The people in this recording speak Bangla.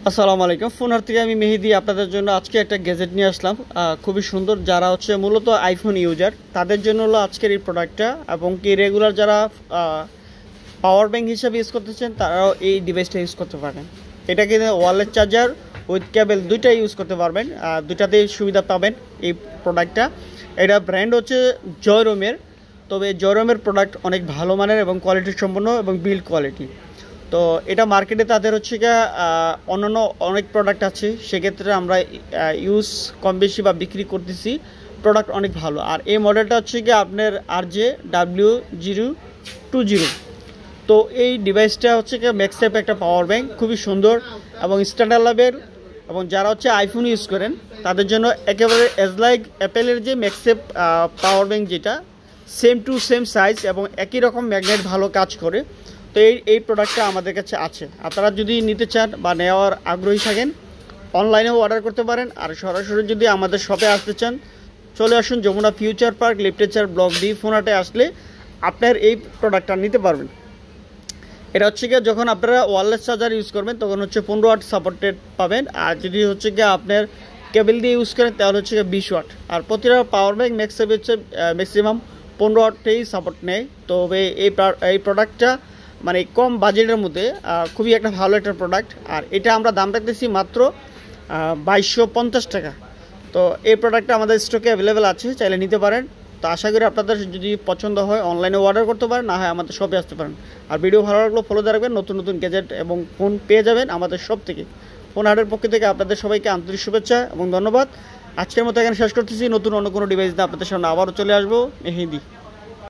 আসসালামু আলাইকুম। ফোনার থেকে আমি মেহেদি আপনাদের জন্য আজকে একটা গ্যাজেট নিয়ে আসলাম, খুবই সুন্দর। যারা হচ্ছে মূলত আইফোন ইউজার তাদের জন্য হলো আজকের এই প্রোডাক্টটা, এবং কি রেগুলার যারা পাওয়ার ব্যাংক হিসাবে ইউজ করতেছেন তারাও এই ডিভাইসটা ইউজ করতে পারেন। এটা কিন্তু ওয়ারলেস চার্জার উইথ কেবল দুইটাই ইউজ করতে পারবেন, দুইটাতেই সুবিধা পাবেন এই প্রোডাক্টটা। এটা ব্র্যান্ড হচ্ছে জয়রোমের। তবে জয়রোমের প্রোডাক্ট অনেক ভালো মানের এবং কোয়ালিটি সম্পন্ন এবং বিল্ড কোয়ালিটি। তো এটা মার্কেটে তাদের হচ্ছে গিয়ে অন্যান্য অনেক প্রোডাক্ট আছে, সেক্ষেত্রে আমরা ইউজ কম বেশি বা বিক্রি করতেছি। প্রোডাক্ট অনেক ভালো। আর এই মডেলটা হচ্ছে গিয়ে আপনার RJ020। তো এই ডিভাইসটা হচ্ছে গিয়ে ম্যাক্সেপ একটা পাওয়ার ব্যাংক, খুবই সুন্দর এবং স্ট্যান্ডার্ড লেভেল। এবং যারা হচ্ছে আইফোন ইউজ করেন তাদের জন্য একেবারে এজ লাইক অ্যাপেলের যে ম্যাক্সেপ পাওয়ার ব্যাংক, যেটা সেম টু সেম সাইজ এবং একই রকম ম্যাগনেট ভালো কাজ করে। তো এই প্রোডাক্টটা আমাদের কাছে আছে। আপনারা যদি নিতে চান বা নেওয়ার আগ্রহী থাকেন অনলাইনেও অর্ডার করতে পারেন, আর সরাসরি যদি আমাদের শপে আসতে চান চলে আসুন যমুনা ফিউচার পার্ক, লিফটেচার ব্লক ডি, ফোনহাটে আসলে আপনার এই প্রোডাক্টটা নিতে পারবেন। এটা হচ্ছে গিয়ে যখন আপনারা ওয়্যারলেস চার্জার ইউজ করবেন তখন হচ্ছে 15 ওয়াট সাপোর্টেড পাবেন, আর যদি হচ্ছে গিয়ে আপনার কেবল দিয়ে ইউজ করেন তাহলে হচ্ছে গিয়ে 20 ওয়াট। আর প্রতিটা পাওয়ার ব্যাংক ম্যাক্সিমাম হচ্ছে ম্যাক্সিমাম 15 ওয়াটেই সাপোর্ট নেয়। তবে এই প্রোডাক্টটা মানে কম বাজেটের মধ্যে খুবই একটা ভালো একটা প্রোডাক্ট। আর এটা আমরা দাম রাখতেছি মাত্র 2250 টাকা। তো এই প্রোডাক্টটা আমাদের স্টকে অ্যাভেলেবেল আছে, চাইলে নিতে পারেন। তো আশা করি আপনাদের যদি পছন্দ হয় অনলাইনে অর্ডার করতে পারেন, না হয় আমাদের শপে আসতে পারেন। আর ভিডিও ভালো লাগলো ফলো দিয়ে রাখবেন, নতুন নতুন গ্যাজেট এবং ফোন পেয়ে যাবেন আমাদের শপ থেকে। ফোনহাটের পক্ষ থেকে আপনাদের সবাইকে আন্তরিক শুভেচ্ছা এবং ধন্যবাদ। আজকের মতো এখানে শেষ করতেছি। নতুন অন্য কোনো ডিভাইস দিয়ে আপনাদের সামনে আবারও চলে আসবো। মেহেদি।